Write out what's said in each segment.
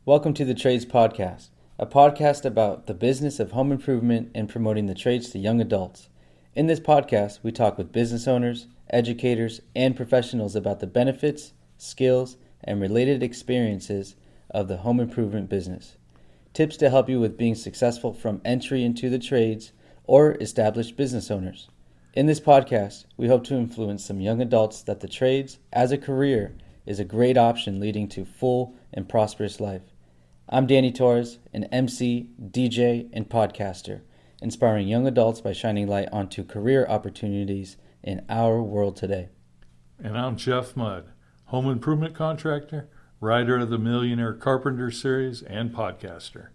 Welcome to the Trades Podcast, a podcast about the business of home improvement and promoting the trades to young adults. In this podcast, we talk with business owners, educators, and professionals about the benefits, skills, and related experiences of the home improvement business. Tips to help you with being successful from entry into the trades or established business owners. In this podcast, we hope to influence some young adults that the trades as a career is a great option leading to full and prosperous life. I'm Danny Torres, an MC, DJ, and podcaster, inspiring young adults by shining light onto career opportunities in our world today. And I'm Jeff Mudd, home improvement contractor, writer of the Millionaire Carpenter series, and podcaster.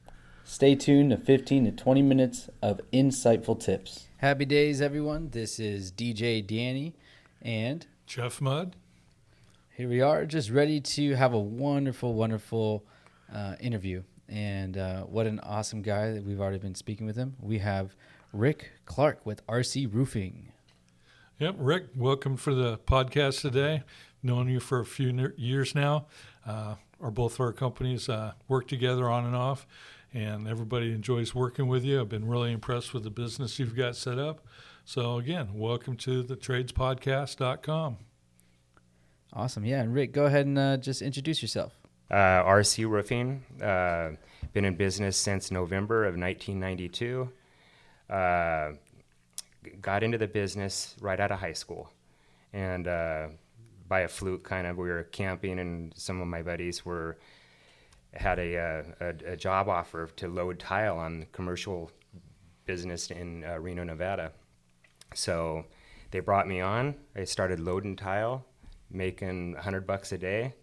Stay tuned to 15 to 20 minutes of insightful tips. Happy days, everyone. This is DJ Danny and Jeff Mudd. Here we are, just ready to have a wonderful interview. And what an awesome guy that we've already been speaking with him. We have Rick Clark with RC Roofing. Yep, Rick, welcome for the podcast today. Known you for a few years now. Both of our companies work together on and off, and everybody enjoys working with you. I've been really impressed with the business you've got set up. So again, welcome to the tradespodcast.com. Awesome. Yeah, and Rick, go ahead and just introduce yourself. RC Roofing, been in business since November of 1992. Got into the business right out of high school. And by a fluke, we were camping, and some of my buddies had a job offer to load tile on commercial business in Reno, Nevada. So they brought me on. I started loading tile, making $100 a day,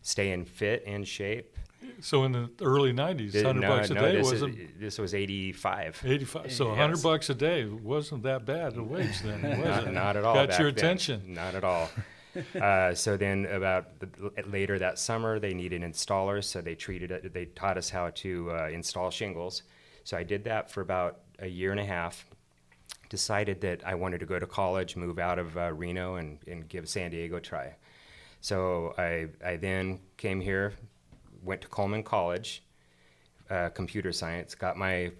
staying fit in shape. So in the early 90s, $100 a day this was 85. 85. So yes. $100 a day wasn't that bad a wage then, was it? Not at all. Got your attention. Not at all. So then later that summer, they needed installers, so they taught us how to install shingles. So I did that for about a year and a half. Decided that I wanted to go to college, move out of Reno, and give San Diego a try. So I then came here, went to Coleman College, computer science, got my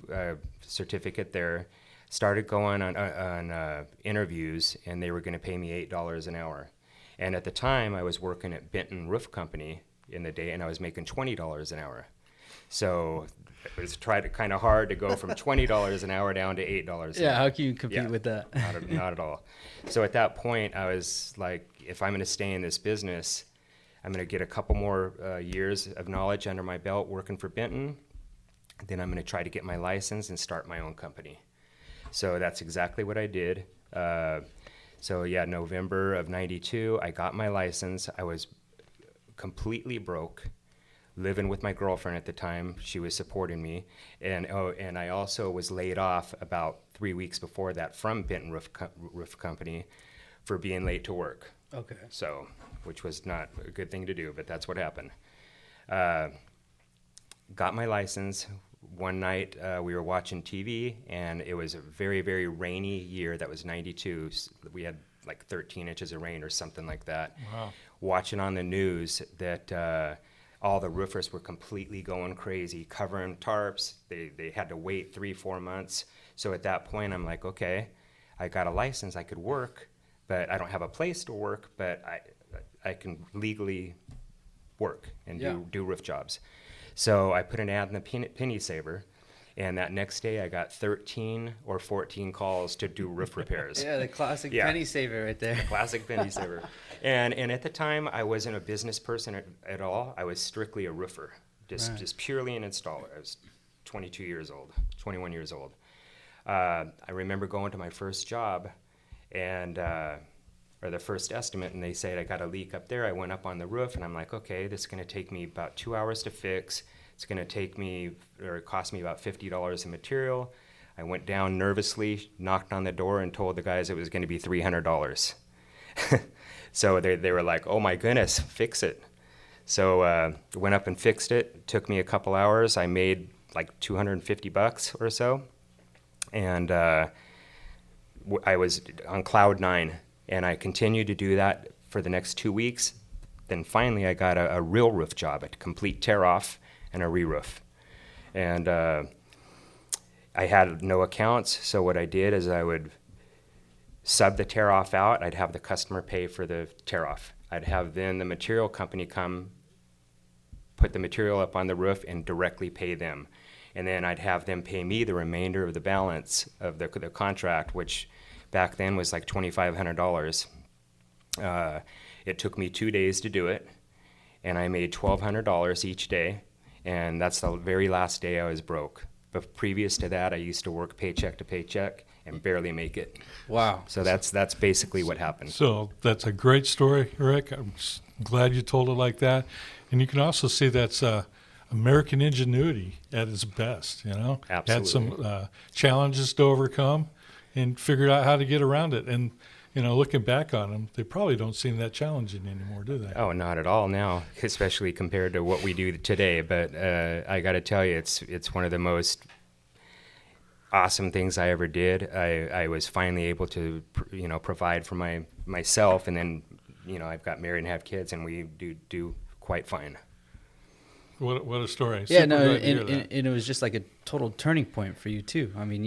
certificate there, started going on interviews, and they were going to pay me $8 an hour. And at the time, I was working at Benton Roof Company in the day, and I was making $20 an hour. So it was kind of hard to go from $20 an hour down to $8 an hour. Yeah, how can you compete with that? Not at all. So at that point, I was like, if I'm going to stay in this business, I'm going to get a couple more years of knowledge under my belt working for Benton. Then I'm going to try to get my license and start my own company. So that's exactly what I did. November of 92, I got my license. I was completely broke, living with my girlfriend at the time. She was supporting me. And I also was laid off about 3 weeks before that from Benton Roof Company for being late to work. Okay. So, which was not a good thing to do, but that's what happened. Got my license. One night we were watching TV, and it was a very, very rainy year. That was 92. We had like 13 inches of rain or something like that. Wow. Watching on the news that all the roofers were completely going crazy, covering tarps. They had to wait 3-4 months. So at that point, I'm like, okay, I got a license. I could work, but I don't have a place to work, but I can legally work and do roof jobs. So I put an ad in the Penny Saver, and that next day I got 13 or 14 calls to do roof repairs. Yeah, the classic Penny Saver right there. Classic Penny Saver. And at the time, I wasn't a business person at all. I was strictly a roofer, just purely an installer. I was 21 years old. I remember going to my first job, or the first estimate, and they said, I got a leak up there. I went up on the roof, and I'm like, okay, this is going to take me about 2 hours to fix. It's going to cost me about $50 in material. I went down nervously, knocked on the door, and told the guys it was going to be $300. So they were like, oh my goodness, fix it. So went up and fixed it. It took me a couple hours. I made like $250 or so. And I was on cloud 9. And I continued to do that for the next 2 weeks. Then finally I got a real roof job, a complete tear off. and a re-roof. And I had no accounts, so what I did is I would sub the tear-off out. I'd have the customer pay for the tear-off. I'd have then the material company come, put the material up on the roof, and directly pay them. And then I'd have them pay me the remainder of the balance of the contract, which back then was like $2,500. It took me 2 days to do it, and I made $1,200 each day, and that's the very last day I was broke. But previous to that, I used to work paycheck to paycheck and barely make it. Wow. So that's basically what happened. So that's a great story, Rick. I'm glad you told it like that. And you can also see that's American ingenuity at its best, you know? Absolutely. Had some challenges to overcome and figured out how to get around it. And, you know, looking back on them, they probably don't seem that challenging anymore, do they? Oh, not at all now, especially compared to what we do today. But I got to tell you, it's one of the most awesome things I ever did. I was finally able to, provide for myself, and then, I've got married and have kids, and we do quite fine. What a story. Yeah, Super no, glad to hear that. and it was just like a total turning point for you too. I mean,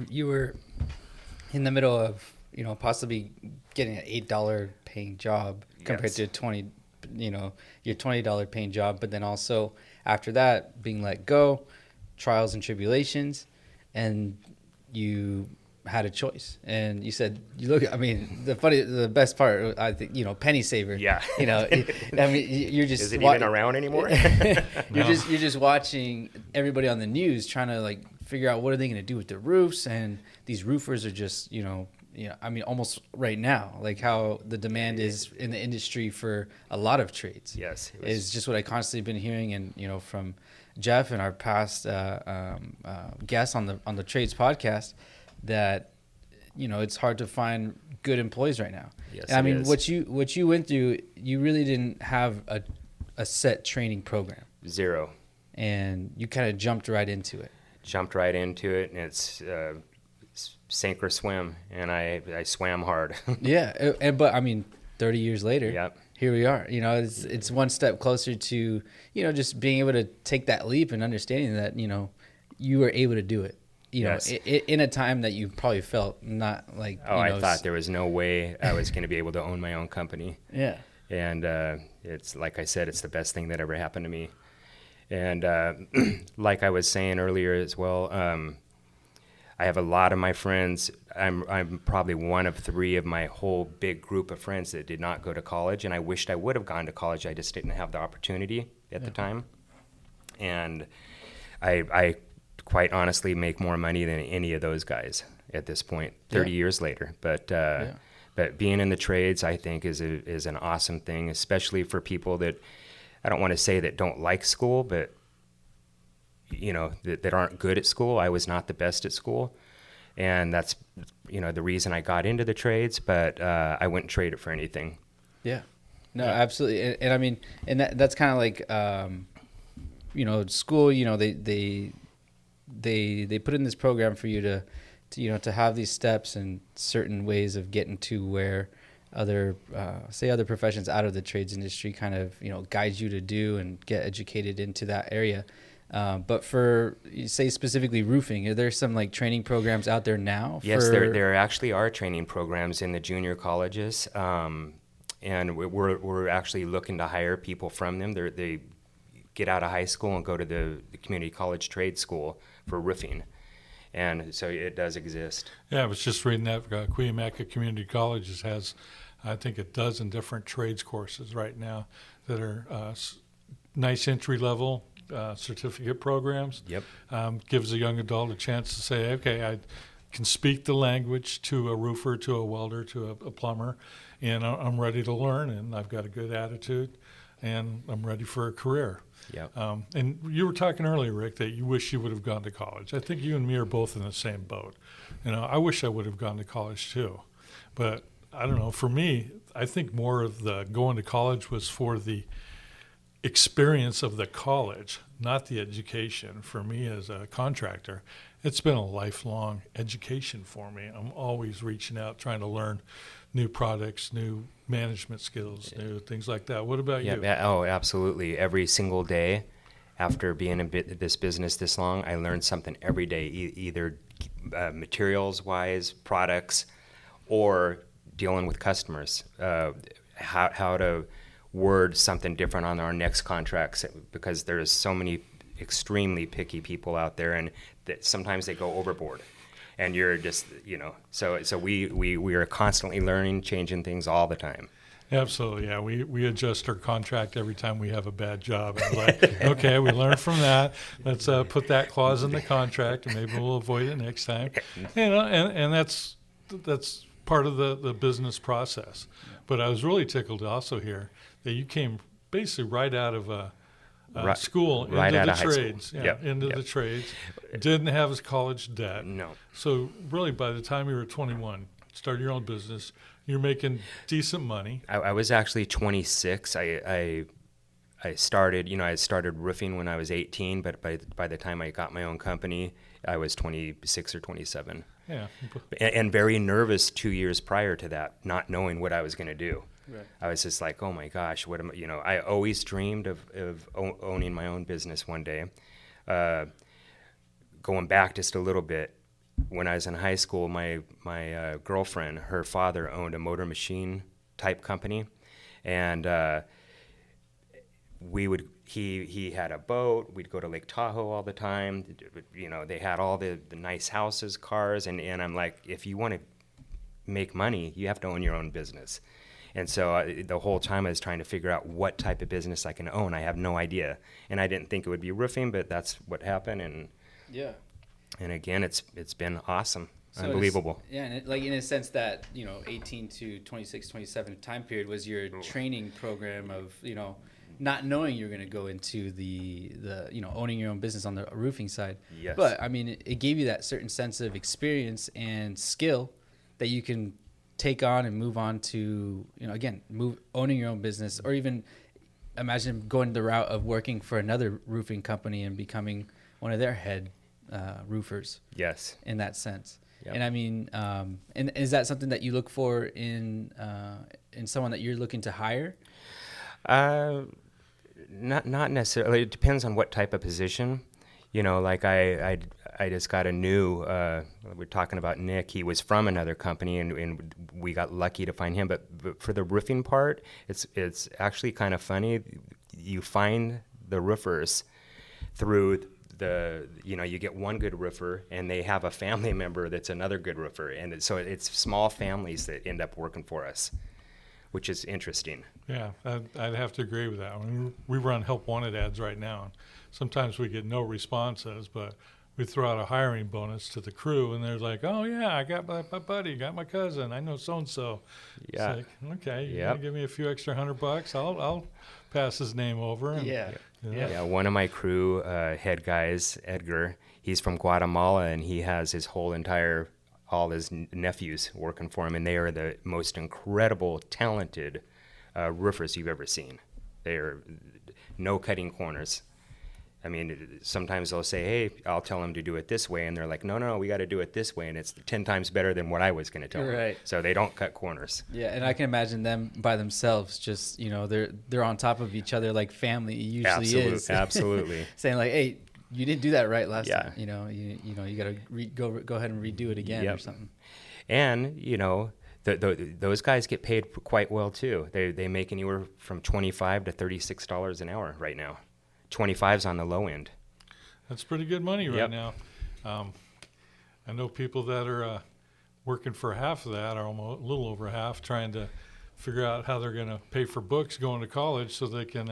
you were in the middle of, possibly getting an $8 paying job compared Yes. to your $20 paying job, but then also after that being let go, trials and tribulations, and you had a choice. And you said, the best part, I think, penny saver. Yeah. You're just Is it even around anymore? You're just watching everybody on the news trying to like figure out what are they going to do with the roofs, and these roofers are just almost right now, like how the demand is in the industry for a lot of trades. Yes. Is just what I constantly been hearing, and from Jeff and our past guests on the trades podcast, that it's hard to find good employees right now. Yes, and it is. what you went through, you really didn't have a set training program, Zero. and you kind of jumped right into it. Jumped right into it, and it's sink or swim, and I swam hard. Yeah, but 30 years later, Yep. here we are. It's one step closer to just being able to take that leap and understanding that you were able to do it. Yes. In a time that you probably felt not like. I thought there was no way I was going to be able to own my own company. Yeah. And it's like I said, it's the best thing that ever happened to me. And like I was saying earlier as well, I have a lot of my friends. I'm probably one of three of my whole big group of friends that did not go to college, and I wished I would have gone to college. I just didn't have the opportunity at the time. And I quite honestly make more money than any of those guys at this point, 30 years later. But but being in the trades, I think, is an awesome thing, especially for people that, I don't want to say that don't like school, but that aren't good at school. I was not the best at school, and that's the reason I got into the trades. But I wouldn't trade it for anything. Yeah. No, absolutely. And that's kind of like school. They put in this program for you to have these steps and certain ways of getting to where other professions out of the trades industry kind of guide you to do and get educated into that area. But for, say, specifically roofing, are there some like training programs out there now? Yes, there actually are training programs in the junior colleges, and we're actually looking to hire people from them. They get out of high school and go to the community college trade school for roofing, and so it does exist. Yeah, I was just reading that Cuyamaca Community Colleges has, I think, a dozen different trades courses right now that are nice entry level certificate programs. Yep. Gives a young adult a chance to say, okay, I can speak the language to a roofer, to a welder, to a plumber, and I'm ready to learn, and I've got a good attitude, and I'm ready for a career. Yep. And you were talking earlier, Rick, that you wish you would have gone to college. I think you and me are both in the same boat. I wish I would have gone to college too. But I don't know, for me, I think more of the going to college was for the experience of the college, not the education. For me as a contractor, it's been a lifelong education for me. I'm always reaching out, trying to learn new products, new management skills, new things like that. What about you? Oh, absolutely. Every single day, after being in this business this long, I learned something every day, either materials-wise, products, or dealing with customers, how to word something different on our next contracts, because there's so many extremely picky people out there, and that sometimes they go overboard. And you're just, so we are constantly learning, changing things all the time. Absolutely, yeah. We adjust our contract every time we have a bad job. And like, okay, we learned from that. Let's put that clause in the contract, and maybe we'll avoid it next time. And that's part of the business process. But I was really tickled to also hear that you came basically right out of school right into out the of trades. high school. Yeah, into the trades. Didn't have his college debt. No. So really, by the time you were 21, started your own business. You're making decent money. I was actually 26. I started, I started roofing when I was 18, but by the time I got my own company, I was 26 or 27. Yeah. And very nervous 2 years prior to that, not knowing what I was going to do. Right. I was just like, oh my gosh, what am I, I always dreamed of owning my own business one day. Going back just a little bit, when I was in high school, my girlfriend, her father owned a motor machine type company, and he had a boat. We'd go to Lake Tahoe all the time. They had all the nice houses, cars, and I'm like, if you want to make money, you have to own your own business. And so the whole time I was trying to figure out what type of business I can own. I have no idea, and I didn't think it would be roofing, but that's what happened. And Yeah. And again, it's been awesome, So unbelievable. Yeah, and like in a sense that 18 to 26, 27 time period was your training program of not knowing you're going to go into the owning your own business on the roofing side. Yes. But I mean, it gave you that certain sense of experience and skill that you can take on and move on to owning your own business, or even imagine going the route of working for another roofing company and becoming one of their head roofers. Yes. In that sense. Yep. And I mean, and is that something that you look for in someone that you're looking to hire? Not necessarily. It depends on what type of position. Like I just got a new. We're talking about Nick. He was from another company, and we got lucky to find him. But for the roofing part, it's actually kind of funny. You find the roofers through you get one good roofer, and they have a family member that's another good roofer, and so it's small families that end up working for us, which is interesting. Yeah, I'd have to agree with that. We run help wanted ads right now, and sometimes we get no responses, but we throw out a hiring bonus to the crew, and they're like, "Oh yeah, I got my buddy, got my cousin, I know so and so." Yeah. It's like, okay, you Yep. gonna give me a few extra $100, I'll pass his name over. And, Yeah, one of my crew head guys, Edgar, he's from Guatemala, and he has all his nephews working for him, and they are the most incredible, talented roofers you've ever seen. They are no cutting corners. I mean, sometimes they'll say, hey, I'll tell them to do it this way, and they're like, no, we got to do it this way, and it's 10 times better than what I was going to tell them. Right. So they don't cut corners. Yeah, and I can imagine them by themselves, just they're on top of each other like family usually is. Absolutely. Saying like, hey, you didn't do that right last Yeah. time. You got to go ahead and redo it again or something. And those guys get paid quite well too. They make anywhere from $25 to $36 an hour right now. 25's on the low end. That's pretty good money right Yep. now. I know people that are working for half of that, or almost a little over half, trying to figure out how they're going to pay for books going to college so they can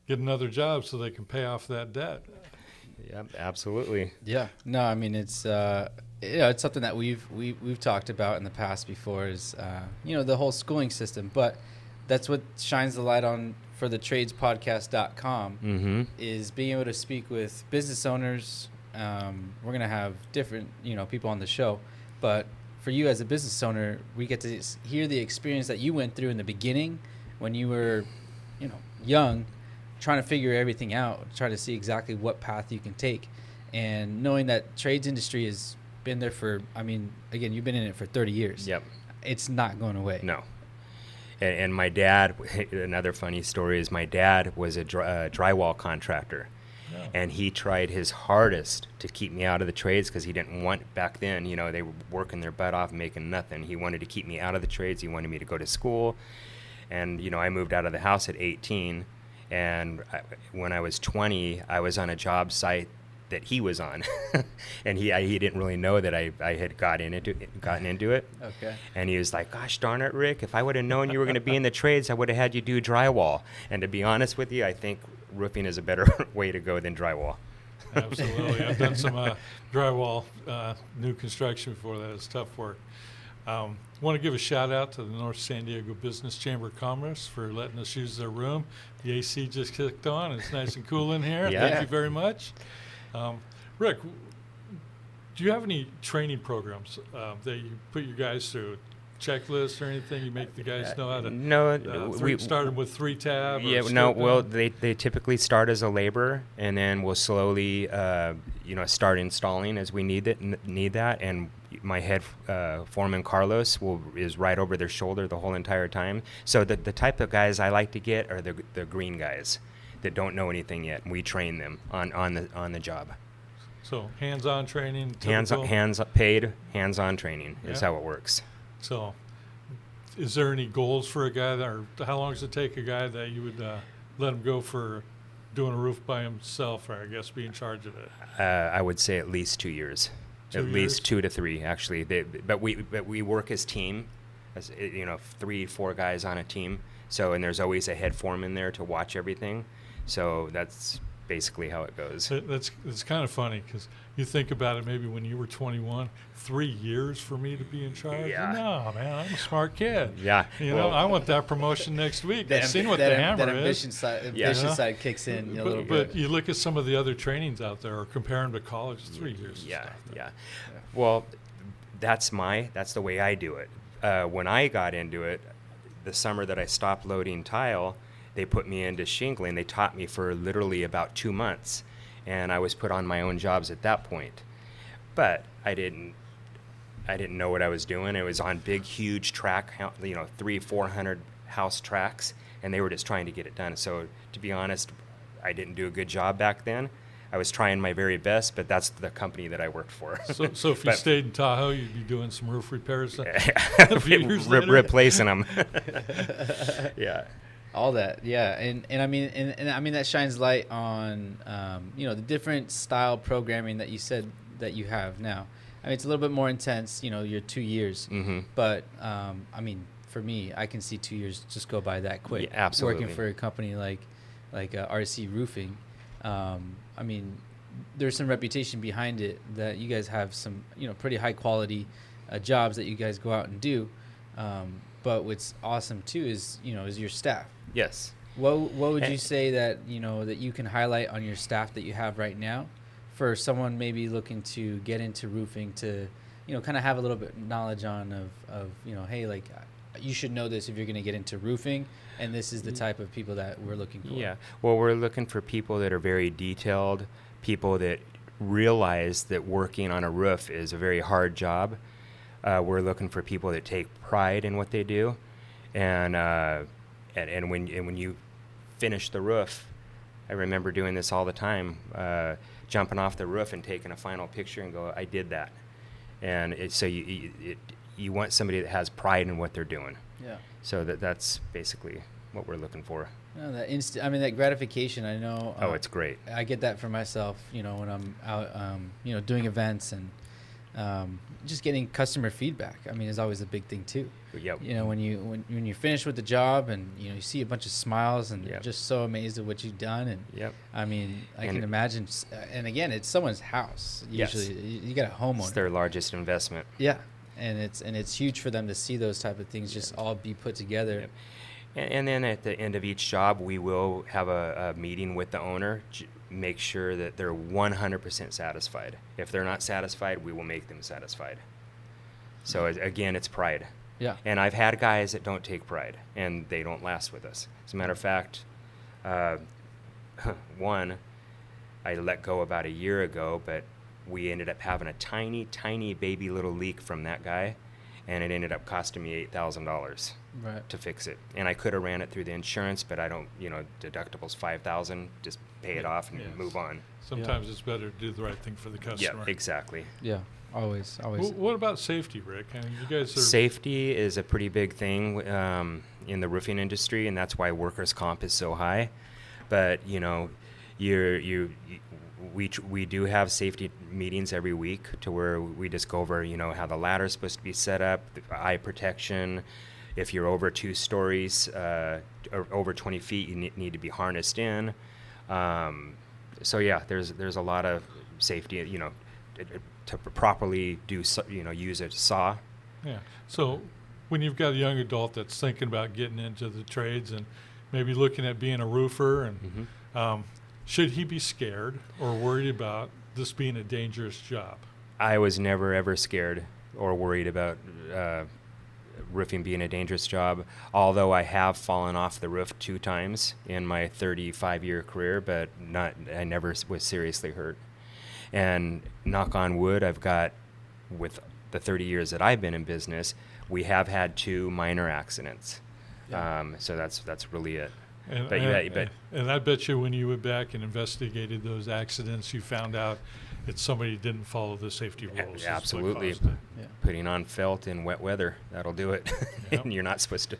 get another job so they can pay off that debt. Yep, absolutely. Yeah. No, I mean it's it's something that we've talked about in the past before is the whole schooling system, but that's what shines the light on for the tradespodcast.com Mm-hmm. is being able to speak with business owners. We're going to have different, people on the show, but for you as a business owner, we get to hear the experience that you went through in the beginning when you were, young, trying to figure everything out, trying to see exactly what path you can take, and knowing that trades industry has been there for, again, you've been in it for 30 years. Yep. It's not going away. No. And my dad, another funny story is my dad was a drywall contractor. Yeah. And he tried his hardest to keep me out of the trades because he didn't want, back then, you know, they were working their butt off making nothing. He wanted to keep me out of the trades. He wanted me to go to school. And, you know, I moved out of the house at 18. And when I was 20, I was on a job site that he was on. And he didn't really know that I had gotten into it. Okay. And he was like, gosh darn it, Rick, if I would have known you were going to be in the trades, I would have had you do drywall. And to be honest with you, I think roofing is a better way to go than drywall. Absolutely. I've done some drywall, new construction before that. It's tough work. Want to give a shout out to the North San Diego Business Chamber of Commerce for letting us use their room. The AC just kicked on. It's nice and cool in here. Yeah. Thank you very much. Rick, do you have any training programs that you put your guys through? Checklist or anything you make the guys know how to? No, we started with 3-tab. Yeah, no. Well, they typically start as a laborer, and then we'll slowly, start installing as we need that. And my head foreman Carlos is right over their shoulder the whole entire time. So the type of guys I like to get are the green guys that don't know anything yet, and we train them on the job. So hands-on training. Paid hands-on training is how it works. So, is there any goals for a guy or how long does it take a guy that you would let him go for doing a roof by himself, or I guess be in charge of it? I would say at least 2 years. 2 At years? least 2 to 3, actually. But we work as team, as 3-4 guys on a team. So, and there's always a head foreman there to watch everything. So that's basically how it goes. It's kind of funny because you think about it. Maybe when you were 21, 3 years for me to be in charge. Yeah. No, man, I'm a smart kid. Yeah. I want that promotion next week. I've seen what the hammer ambition is. Ambition side kicks in a little bit. But you look at some of the other trainings out there, or compare them to college. 3 years. Yeah. Well, that's the way I do it. When I got into it, the summer that I stopped loading tile, they put me into shingling. They taught me for literally about 2 months, and I was put on my own jobs at that point. But I didn't know what I was doing. It was on big, huge track, 300-400 house tracks, and they were just trying to get it done. So to be honest, I didn't do a good job back then. I was trying my very best, but that's the company that I worked for. So if you stayed in Tahoe, you'd be doing some roof repairs a few years later? Replacing them. Yeah. All that, yeah, and I mean, and I mean that shines light on the different style programming that you said that you have now. I mean, it's a little bit more intense, your 2 years, but I mean, for me, I can see 2 years just go by that quick. Yeah, absolutely. Working for a company like RC Roofing, I mean, there's some reputation behind it that you guys have some pretty high quality jobs that you guys go out and do. But what's awesome too is your staff. Yes. What would you say that that you can highlight on your staff that you have right now, for someone maybe looking to get into roofing, to kind of have a little bit knowledge on of hey, like you should know this if you're going to get into roofing, and this is the type of people that we're looking for. Yeah. Well, we're looking for people that are very detailed, people that realize that working on a roof is a very hard job. We're looking for people that take pride in what they do, and when you finish the roof, I remember doing this all the time, jumping off the roof and taking a final picture and go, I did that. And you want somebody that has pride in what they're doing. Yeah. So that's basically what we're looking for. No, that gratification. I know. It's great. I get that for myself. When I'm out, doing events and. Just getting customer feedback, I mean, is always a big thing too. Yep. When you finish with the job and you see a bunch of smiles and Yep. you're just so amazed at what you've done, and Yep. I mean, I can imagine. And again, it's someone's house. Usually, you got a homeowner. It's their largest investment. Yeah, and it's huge for them to see those type of things just all be put together. Yep. And then at the end of each job, we will have a meeting with the owner, make sure that they're 100% satisfied. If they're not satisfied, we will make them satisfied. So again, it's pride. Yeah. And I've had guys that don't take pride, and they don't last with us. As a matter of fact, one I let go about a year ago, but we ended up having a tiny, tiny baby little leak from that guy, and it ended up costing me $8,000 Right. to fix it. And I could have ran it through the insurance, but I don't, deductible's $5,000, just pay it off and Yes. move on. Sometimes it's better to do the right thing for the Yeah, customer. exactly. Yeah, always. What about safety, Rick? I mean, you guys are Safety is a pretty big thing in the roofing industry, and that's why workers' comp is so high. But you know, we do have safety meetings every week to where we just go over, you know, how the ladder's supposed to be set up, the eye protection. If you're over 2 stories or over 20 feet, you need to be harnessed in. So yeah, there's a lot of safety, you know, to properly use a saw. Yeah. So when you've got a young adult that's thinking about getting into the trades and maybe looking at being a roofer, and should he be scared or worried about this being a dangerous job? I was never ever scared or worried about roofing being a dangerous job, although I have fallen off the roof 2 times in my 35-year career, but I never was seriously hurt. And knock on wood, I've got, with the 30 years that I've been in business, we have had 2 minor accidents. So that's really it. And, But and I bet you when you went back and investigated those accidents, you found out that somebody didn't follow the safety rules. is what Absolutely. caused it. Yeah. Putting on felt in wet weather, that'll do it. Yep. And you're not supposed to.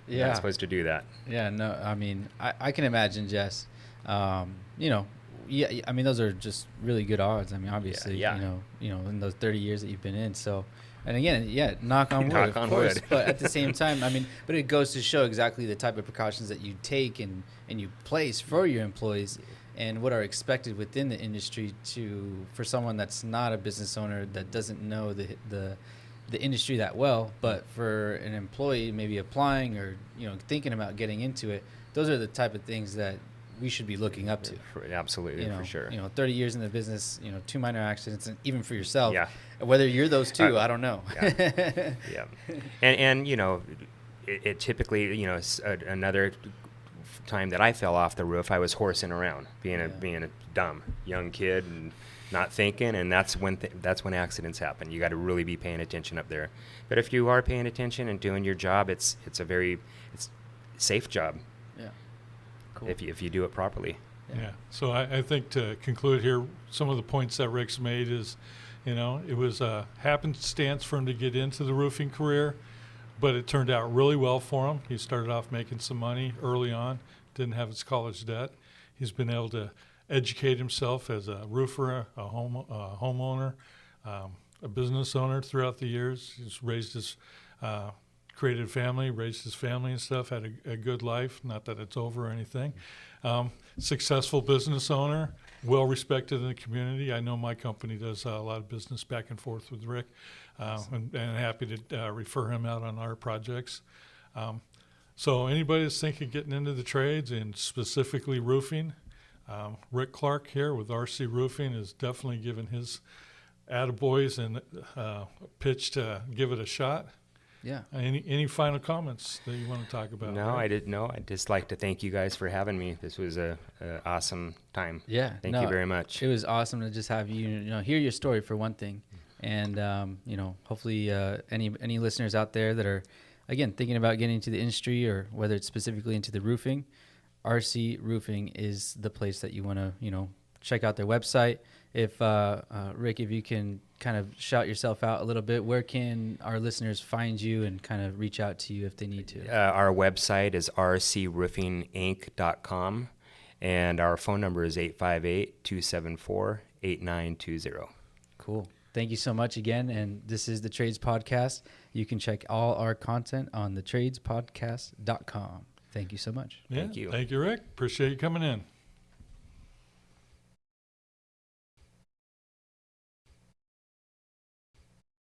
You're Yeah. not supposed to do that. Yeah, no, I mean, I can imagine, Jess. You know, yeah, I mean, those are just really good odds. I mean, obviously, yeah. you know, in those 30 years that you've been in. So, and again, yeah, knock on wood, Knock of on course. wood. But at the same time, I mean, but it goes to show exactly the type of precautions that you take and you place for your employees, and what are expected within the industry for someone that's not a business owner that doesn't know the industry that well, but for an employee maybe applying or, you know, thinking about getting into it, those are the type of things that we should be looking up to. Absolutely, You know, for sure. You know, 30 years in the business, you know, 2 minor accidents, and even for yourself. Yeah. Whether you're those 2, I don't know. Yeah. Yeah. And you know, it typically, you know, another time that I fell off the roof, I was horsing around, being a dumb young kid and not thinking, and that's when accidents happen. You got to really be paying attention up there. But if you are paying attention and doing your job, it's a very safe job. Yeah. Cool. If you do it properly. Yeah. So I think to conclude here, some of the points that Rick's made is, you know, it was a happenstance for him to get into the roofing career, but it turned out really well for him. He started off making some money early on, didn't have his college debt. He's been able to educate himself as a roofer, a homeowner, a business owner throughout the years. He's raised his created a family, raised his family and stuff, had a good life, not that it's over or anything. Successful business owner, well respected in the community. I know my company does a lot of business back and forth with Rick, and happy to refer him out on our projects. So anybody that's thinking of getting into the trades and specifically roofing, Rick Clark here with RC Roofing is definitely giving his attaboys and pitch to give it a shot. Yeah. Any final comments that you want to talk about? No, right? I didn't know. I'd just like to thank you guys for having me. This was a awesome time. Yeah. Thank you very much. It was awesome to just have you know, hear your story for one thing. And, you know, hopefully any listeners out there that are, again, thinking about getting into the industry or whether it's specifically into the roofing, RC Roofing is the place that you want to, you know, check out their website. If Rick, if you can kind of shout yourself out a little bit, where can our listeners find you and kind of reach out to you if they need to? Our website is rcroofinginc.com, and our phone number is 858-274-8920. Cool. Thank you so much again. And this is the Trades Podcast. You can check all our content on thetradespodcast.com. Thank you so much. Yeah, Thank you. Thank you, Rick. Appreciate you coming in.